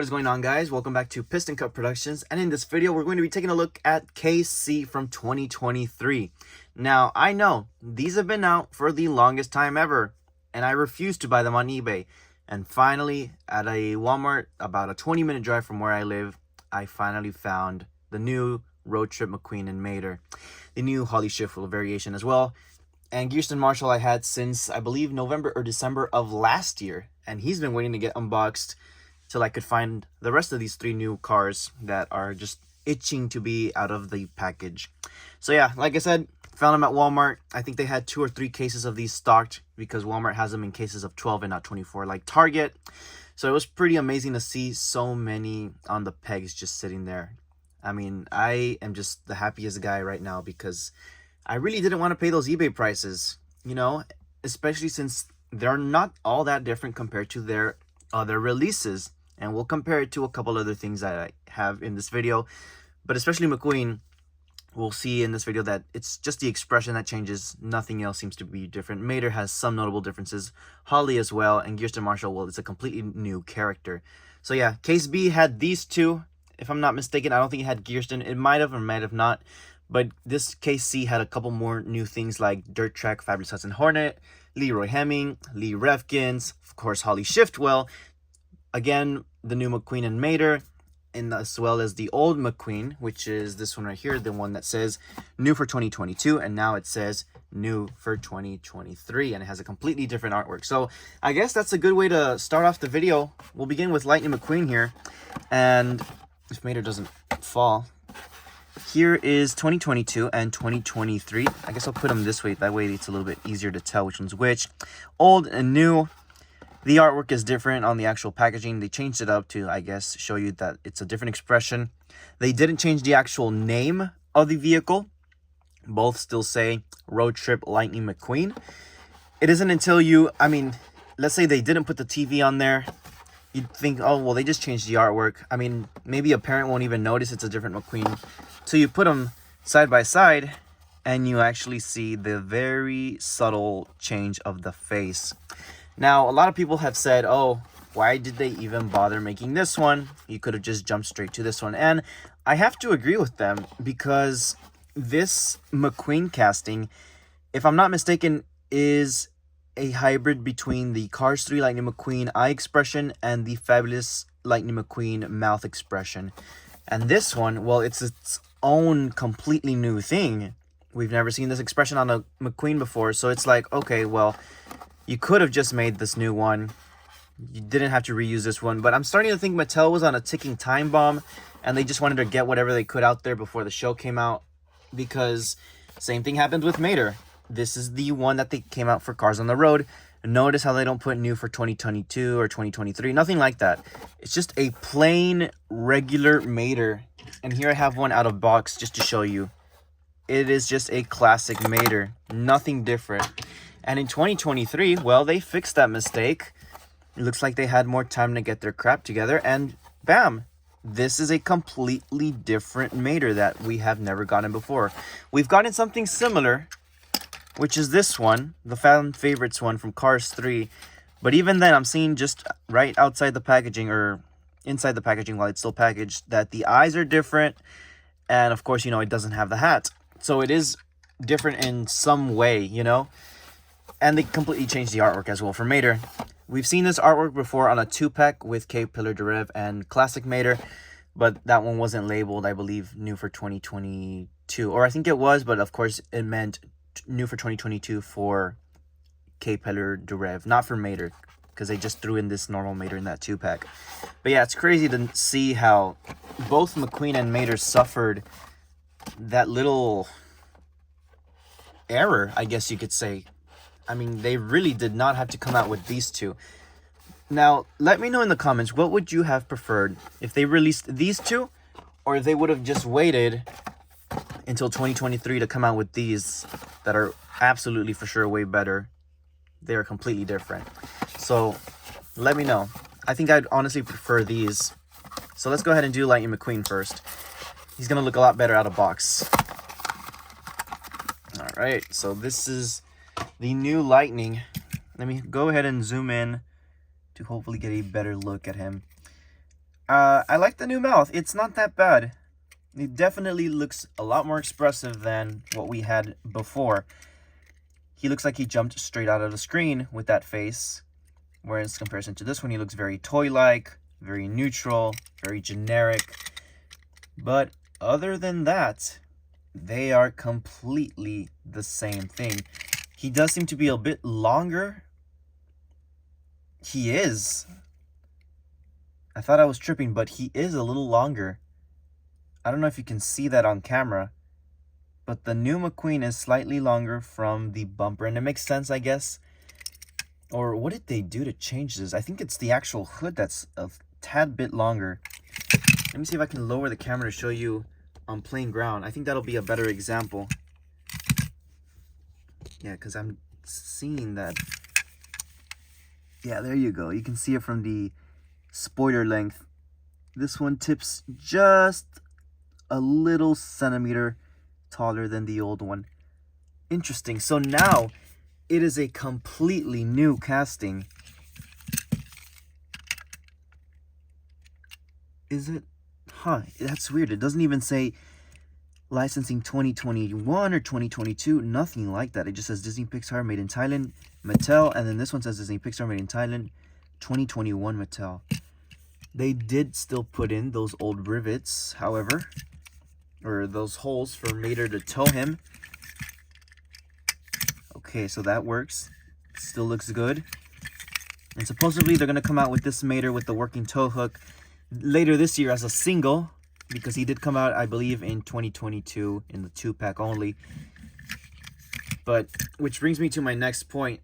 What is going on, guys? Welcome back to Piston Cup Productions, and in this video we're going to be taking a look at KC from 2023. Now, I know these have been out for the longest time ever, and I refused to buy them on eBay. And finally, at a Walmart about a 20-minute drive from where I live, I finally found the new Road Trip McQueen and Mater, the new Holley shift wheel variation as well. And Kirsten Marshall I had since, I believe, November or December of last year, and he's been waiting to get unboxed till I could find the rest of these three new cars that are just itching to be out of the package. So yeah, like I said, found them at Walmart. I think they had 2 or 3 cases of these stocked because Walmart has them in cases of 12 and not 24 like Target. So it was pretty amazing to see so many on the pegs just sitting there. I mean, I am just the happiest guy right now because I really didn't want to pay those eBay prices, you know, especially since they're not all that different compared to their other releases. And we'll compare it to a couple other things that I have in this video. But especially McQueen, we'll see in this video that it's just the expression that changes. Nothing else seems to be different. Mater has some notable differences. Holley as well. And Kirsten Marshall, well, it's a completely new character. So yeah, Case B had these two. If I'm not mistaken, I don't think it had Kirsten. It might have or might have not. But this Case C had a couple more new things like Dirt Track, Fabulous Hudson Hornet, Leroy Hemming, Lee Refkins, of course, Holley Shiftwell. Again, the new McQueen and Mater, and as well as the old McQueen, which is this one right here, the one that says new for 2022, and now it says new for 2023, and it has a completely different artwork. So I guess that's a good way to start off the video. We'll begin with Lightning McQueen here, and if Mater doesn't fall, here is 2022 and 2023. I guess I'll put them this way, that way it's a little bit easier to tell which one's which. Old and new. The artwork is different on the actual packaging. They changed it up to, I guess, show you that it's a different expression. They didn't change the actual name of the vehicle. Both still say Road Trip Lightning McQueen. It isn't until you, I mean, let's say they didn't put the TV on there. You'd think, oh, well, they just changed the artwork. I mean, maybe a parent won't even notice it's a different McQueen. So you put them side by side, and you actually see the very subtle change of the face. Now, a lot of people have said, oh, why did they even bother making this one? You could have just jumped straight to this one. And I have to agree with them because this McQueen casting, if I'm not mistaken, is a hybrid between the Cars 3 Lightning McQueen eye expression and the Fabulous Lightning McQueen mouth expression. And this one, well, it's its own completely new thing. We've never seen this expression on a McQueen before. So it's like, okay, well, you could have just made this new one. You didn't have to reuse this one. But I'm starting to think Mattel was on a ticking time bomb, and they just wanted to get whatever they could out there before the show came out. Because same thing happened with Mater. This is the one that they came out for Cars on the Road. Notice how they don't put new for 2022 or 2023. Nothing like that. It's just a plain, regular Mater. And here I have one out of box just to show you. It is just a classic Mater. Nothing different. And in 2023, well, they fixed that mistake. It looks like they had more time to get their crap together. And bam, this is a completely different Mater that we have never gotten before. We've gotten something similar, which is this one, the fan favorites one from Cars 3. But even then, I'm seeing just right outside the packaging, or inside the packaging while it's still packaged, that the eyes are different. And of course, you know, it doesn't have the hat. So it is different in some way, you know. And they completely changed the artwork as well for Mater. We've seen this artwork before on a 2-pack with K-Pillar Derev and Classic Mater. But that one wasn't labeled, I believe, new for 2022. Or I think it was, but of course it meant new for 2022 for K-Pillar Derev, not for Mater, because they just threw in this normal Mater in that 2-pack. But yeah, it's crazy to see how both McQueen and Mater suffered that little error, I guess you could say. I mean, they really did not have to come out with these two. Now, let me know in the comments, what would you have preferred? If they released these two, or if they would have just waited until 2023 to come out with these that are absolutely for sure way better. They are completely different. So, let me know. I think I'd honestly prefer these. So let's go ahead and do Lightning McQueen first. He's going to look a lot better out of box. Alright, so this is the new Lightning. Let me go ahead and zoom in to hopefully get a better look at him. I like the new mouth. It's not that bad. It definitely looks a lot more expressive than what we had before. He looks like he jumped straight out of the screen with that face. Whereas in comparison to this one, he looks very toy-like, very neutral, very generic. But other than that, they are completely the same thing. He does seem to be a bit longer. He is. I thought I was tripping, but he is a little longer. I don't know if you can see that on camera, but the new McQueen is slightly longer from the bumper, and it makes sense, I guess. Or what did they do to change this? I think it's the actual hood that's a tad bit longer. Let me see if I can lower the camera to show you on plain ground. I think that'll be a better example. Yeah, because I'm seeing that. Yeah, there you go. You can see it from the spoiler length. This one tips just a little centimeter taller than the old one. Interesting. So now it is a completely new casting. Is it? Huh, that's weird. It doesn't even say licensing 2021 or 2022. Nothing like that. It just says Disney Pixar made in Thailand, Mattel. And then this one says Disney Pixar made in Thailand, 2021 Mattel. They did still put in those old rivets, however, or those holes for Mater to tow him. Okay, so that works. Still looks good. And supposedly they're going to come out with this Mater with the working tow hook later this year as a single, because he did come out, I believe, in 2022 in the 2-pack only. But, which brings me to my next point.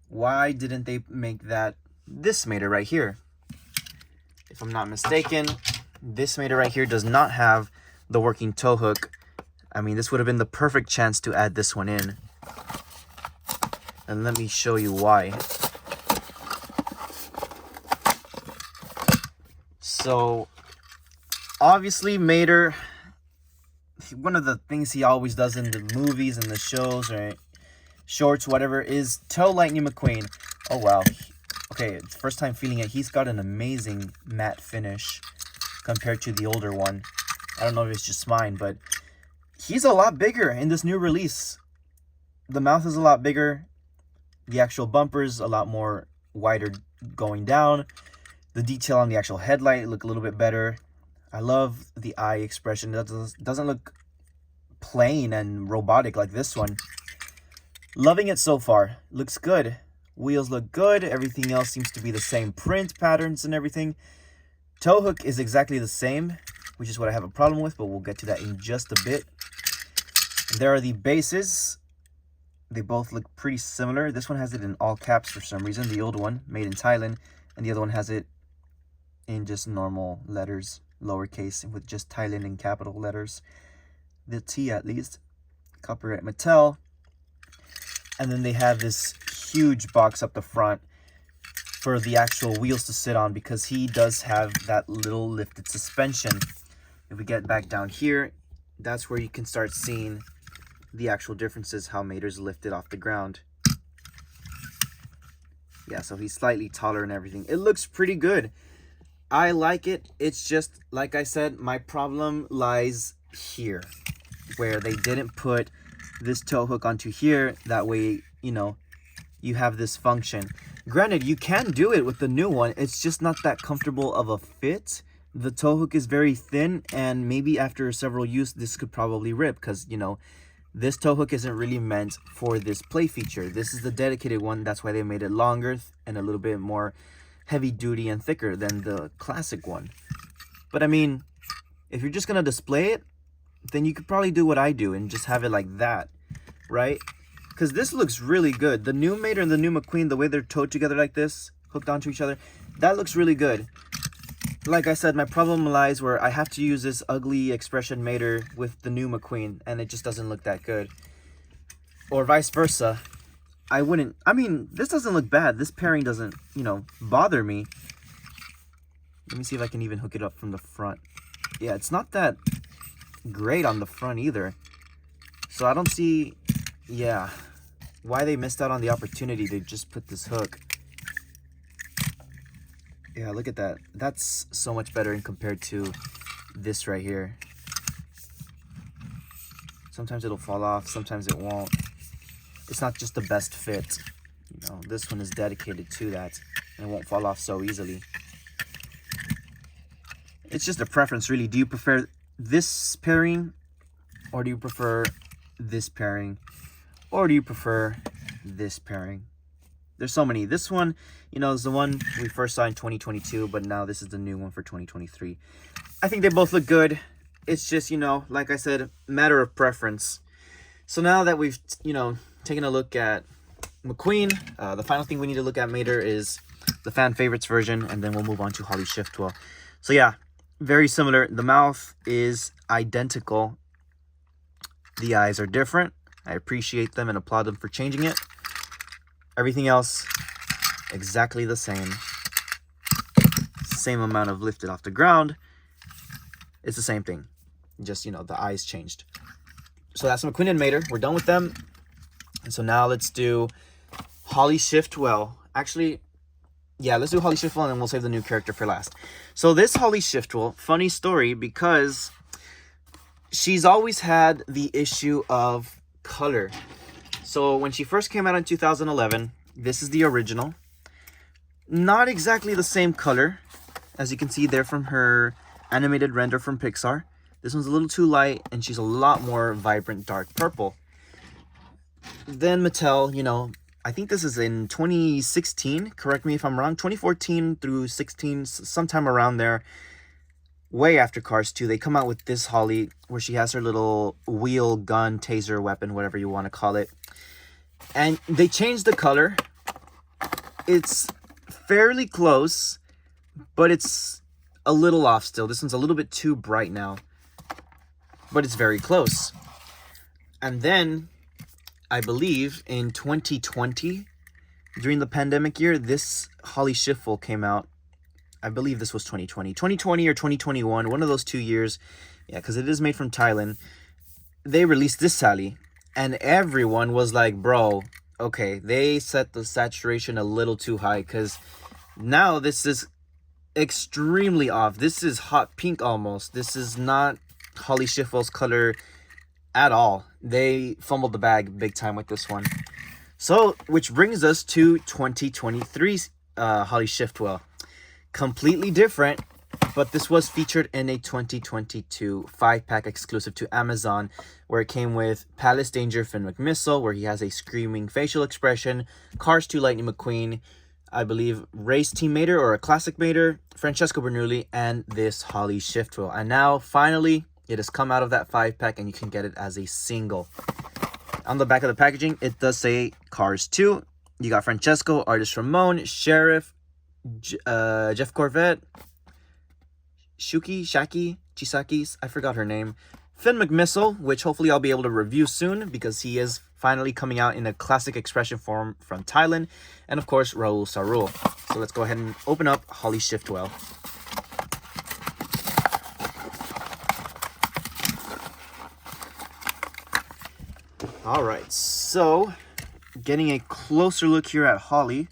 Why didn't they make that this Mater right here? If I'm not mistaken, this Mater right here does not have the working tow hook. I mean, this would have been the perfect chance to add this one in. And let me show you why. So, obviously, Mater, one of the things he always does in the movies and the shows or shorts, whatever, is tow Lightning McQueen. Oh, wow. Okay, it's first time feeling it. He's got an amazing matte finish compared to the older one. I don't know if it's just mine, but he's a lot bigger in this new release. The mouth is a lot bigger. The actual bumper is a lot more wider going down. The detail on the actual headlight look a little bit better. I love the eye expression. It doesn't look plain and robotic like this one. Loving it so far. Looks good. Wheels look good. Everything else seems to be the same print patterns and everything. Tow hook is exactly the same, which is what I have a problem with, but we'll get to that in just a bit. And there are the bases. They both look pretty similar. This one has it in all caps for some reason. The old one, made in Thailand, and the other one has it in just normal letters, lowercase, with just Thailand in capital letters. The T at least. Copyright Mattel. And then they have this huge box up the front for the actual wheels to sit on, because he does have that little lifted suspension. If we get back down here, that's where you can start seeing the actual differences, how Mater's lifted off the ground. Yeah, so he's slightly taller and everything. It looks pretty good. I like it. It's just, like I said, my problem lies here, where they didn't put this tow hook onto here. That way, you know, you have this function. Granted, you can do it with the new one. It's just not that comfortable of a fit. The tow hook is very thin, and maybe after several use, this could probably rip, because, you know, this tow hook isn't really meant for this play feature. This is the dedicated one. That's why they made it longer and a little bit more heavy duty and thicker than the classic one. But I mean, if you're just gonna display it, then you could probably do what I do and just have it like that, right? Because this looks really good. The new Mater and the new McQueen, the way they're towed together like this, hooked onto each other, that looks really good. Like I said, my problem lies where I have to use this ugly expression Mater with the new McQueen, and it just doesn't look that good. Or vice versa. I mean, this doesn't look bad. This pairing doesn't, you know, bother me. Let me see if I can even hook it up from the front. Yeah, it's not that great on the front either. So I don't see, yeah, why they missed out on the opportunity to just put this hook. Yeah, look at that. That's so much better in compared to this right here. Sometimes it'll fall off, sometimes it won't. It's not just the best fit. You know, this one is dedicated to that, and it won't fall off so easily. It's just a preference, really. Do you prefer this pairing, or do you prefer this pairing, or do you prefer this pairing? There's so many. This one, you know, is the one we first saw in 2022, but now this is the new one for 2023. I think they both look good. It's just, you know, like I said, matter of preference. So now that we've, you know, taken a look at McQueen, the final thing we need to look at later is the fan favorites version, and then we'll move on to Holley Shiftwell. So yeah, very similar. The mouth is identical. The eyes are different. I appreciate them and applaud them for changing it. Everything else, exactly the same. Same amount of lifted off the ground. It's the same thing. Just, you know, the eyes changed. So that's McQueen and Mater. We're done with them. And so now let's do Holley Shiftwell. Actually, yeah, let's do Holley Shiftwell and then we'll save the new character for last. So this Holley Shiftwell, funny story, because she's always had the issue of color. So when she first came out in 2011, this is the original. Not exactly the same color, as you can see there from her animated render from Pixar. This one's a little too light, and she's a lot more vibrant dark purple. Then Mattel, you know, I think this is in 2016, correct me if I'm wrong, 2014 through 16, sometime around there, way after Cars 2, they come out with this Holley, where she has her little wheel, gun, taser, weapon, whatever you want to call it. And they changed the color. It's fairly close, but it's a little off still. This one's a little bit too bright now, but it's very close. And then, I believe, in 2020, during the pandemic year, this Holley Shiftwell came out. I believe this was 2020. 2020 or 2021, one of those 2 years. Yeah, because it is made from Thailand. They released this Sally, and everyone was like, bro, okay, they set the saturation a little too high, because now this is extremely off. This is hot pink almost. This is not Holley Shiftwell's color at all. They fumbled the bag big time with this one. So, which brings us to 2023's Holley Shiftwell. Completely different, but this was featured in a 2022 5-pack exclusive to Amazon, where it came with Palace Danger Finn McMissile, where he has a screaming facial expression, Cars 2 Lightning McQueen, I believe Race Team Mater or a Classic Mater, Francesco Bernoulli, and this Holley Shiftwell. And now, finally, it has come out of that 5-pack, and you can get it as a single. On the back of the packaging, it does say Cars 2. You got Francesco, Artist Ramon, Sheriff, Jeff Corvette, Shaki, Chisaki, I forgot her name, Finn McMissile, which hopefully I'll be able to review soon, because he is finally coming out in a classic expression form from Thailand, and of course Raul Sarul. So let's go ahead and open up Holley Shiftwell. Alright, so getting a closer look here at Holley.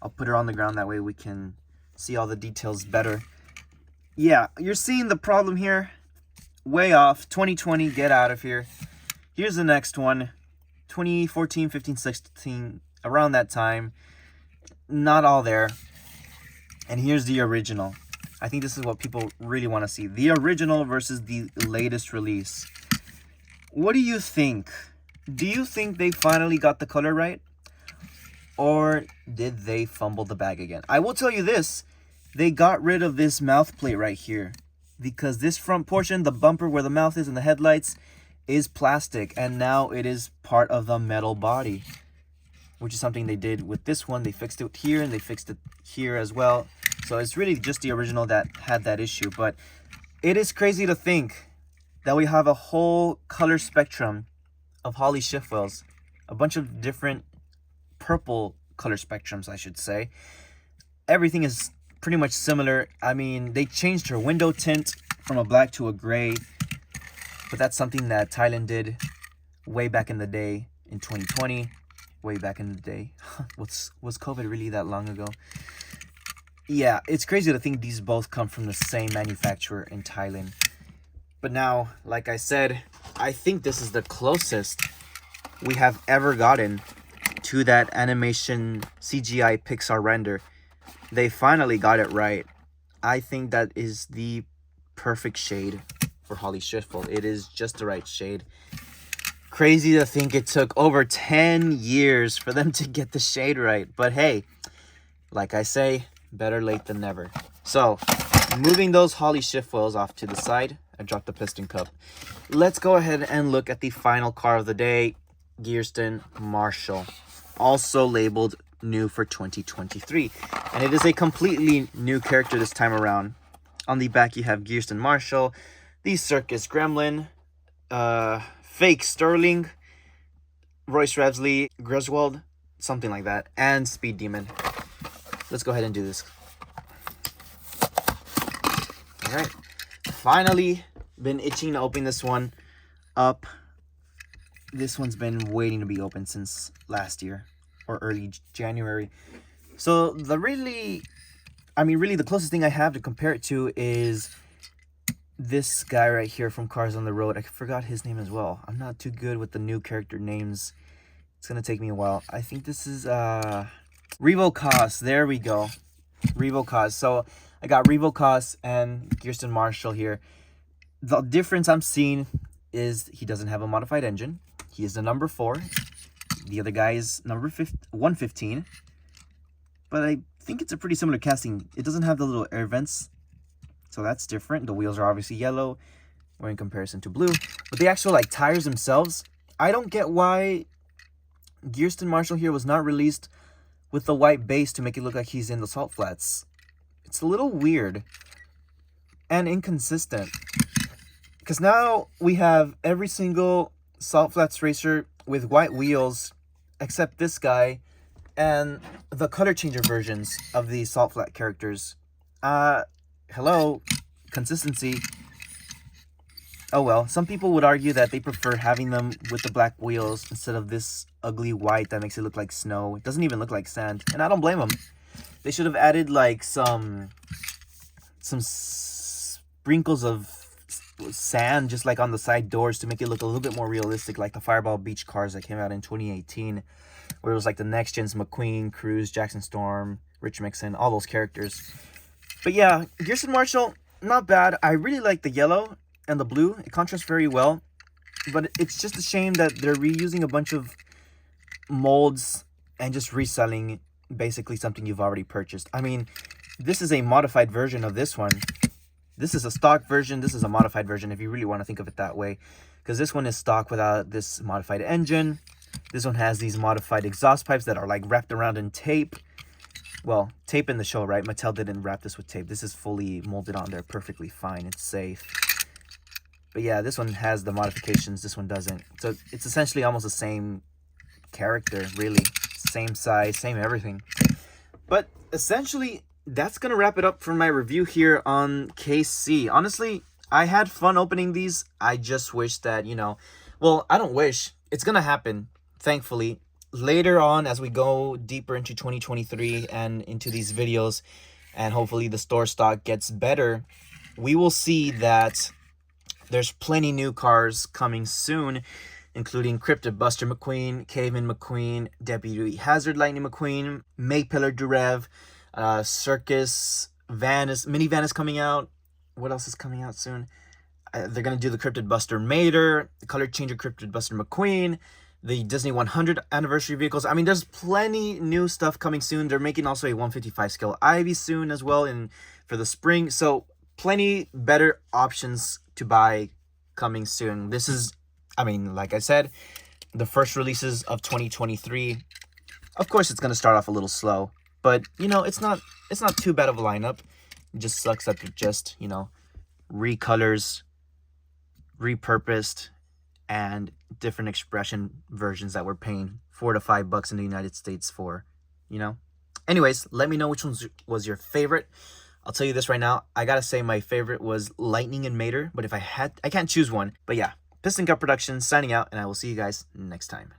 I'll put her on the ground, that way we can see all the details better. Yeah, you're seeing the problem here. Way off. 2020, get out of here. Here's the next one. 2014, 15, 16, around that time. Not all there. And here's the original. I think this is what people really want to see. The original versus the latest release. What do you think? Do you think they finally got the color right? Or did they fumble the bag again? I will tell you this. They got rid of this mouth plate right here, because this front portion, the bumper where the mouth is and the headlights, is plastic. And now it is part of the metal body, which is something they did with this one. They fixed it here and they fixed it here as well. So it's really just the original that had that issue. But it is crazy to think that we have a whole color spectrum of Holley Shiftwells. A bunch of different purple color spectrums, I should say. Everything is pretty much similar. I mean, they changed her window tint from a black to a gray, but that's something that Thailand did way back in the day in 2020. Way back in the day. Was COVID really that long ago? Yeah, it's crazy to think these both come from the same manufacturer in Thailand. But now, like I said, I think this is the closest we have ever gotten to that animation CGI Pixar render. They finally got it right. I think that is the perfect shade for Holley Shiftfold. It is just the right shade. Crazy to think it took over 10 years for them to get the shade right. But hey, like I say, better late than never. So, moving those Holley Shiftfoils off to the side, I dropped the Piston Cup. Let's go ahead and look at the final car of the day, Kirsten Marshall. Also labeled new for 2023. And it is a completely new character this time around. On the back, you have Kirsten Marshall, the Circus Gremlin, Fake Sterling, Royce Revsley, Griswold, something like that, and Speed Demon. Let's go ahead and do this. All right. Finally, been itching to open this one up. This one's been waiting to be opened since last year or early January. So really the closest thing I have to compare it to is this guy right here from Cars on the Road. I forgot his name as well. I'm not too good with the new character names. It's gonna take me a while. I think this is Revo Cos. There we go. Revo Cos. So I got Revo Cos and Kirsten Marshall here. The difference I'm seeing is he doesn't have a modified engine. He is the number 4. The other guy is number 115. But I think it's a pretty similar casting. It doesn't have the little air vents, so that's different. The wheels are obviously yellow, or in comparison to blue. But the actual tires themselves, I don't get why Kirsten Marshall here was not released with the white base to make it look like he's in the salt flats. It's a little weird and inconsistent. Because now we have every single salt flats racer with white wheels except this guy and the color changer versions of the salt flat characters. Hello, consistency. Oh well, some people would argue that they prefer having them with the black wheels instead of this ugly white that makes it look like snow. It doesn't even look like sand, and I don't blame them. They should have added like some sprinkles of sand just like on the side doors to make it look a little bit more realistic, like the Fireball Beach cars that came out in 2018, where it was like the next gen's McQueen, Cruz, Jackson Storm, Rich Mixon, all those characters. But yeah, Kirsten Marshall, not bad. I really like the yellow and the blue. It contrasts very well, but it's just a shame that they're reusing a bunch of molds and just reselling basically something you've already purchased. I mean, this is a modified version of this one. This is a stock version. This is a modified version if you really want to think of it that way, because this one is stock without this modified engine. This one has these modified exhaust pipes that are like wrapped around in tape. Well, tape in the show, right? Mattel didn't wrap this with tape. This is fully molded on there perfectly fine. It's safe. But yeah, this one has the modifications. This one doesn't. So it's essentially almost the same character, really. Same size, same everything. But essentially, that's going to wrap it up for my review here on KC. Honestly, I had fun opening these. I just wish that, well, I don't wish. It's going to happen, thankfully. Later on, as we go deeper into 2023 and into these videos, and hopefully the store stock gets better, we will see that there's plenty new cars coming soon, including Cryptid Buster McQueen, Caveman McQueen, Deputy Hazard Lightning McQueen, Maypillar Durev, Circus Minivan is coming out. What else is coming out soon? They're going to do the Cryptid Buster Mater, the Color Changer Cryptid Buster McQueen, the Disney 100 anniversary vehicles. I mean, there's plenty new stuff coming soon. They're making also a 155 scale Ivy soon as well for the spring. So plenty better options to buy coming soon. This is, like I said, the first releases of 2023. Of course, it's going to start off a little slow, but it's not too bad of a lineup. It just sucks that they're just, recolors, repurposed, and different expression versions that we're paying $4 to $5 in the United States for, Anyways, let me know which one was your favorite. I'll tell you this right now. I gotta say my favorite was Lightning and Mater, but I can't choose one. But yeah, Piston Cup Productions signing out, and I will see you guys next time.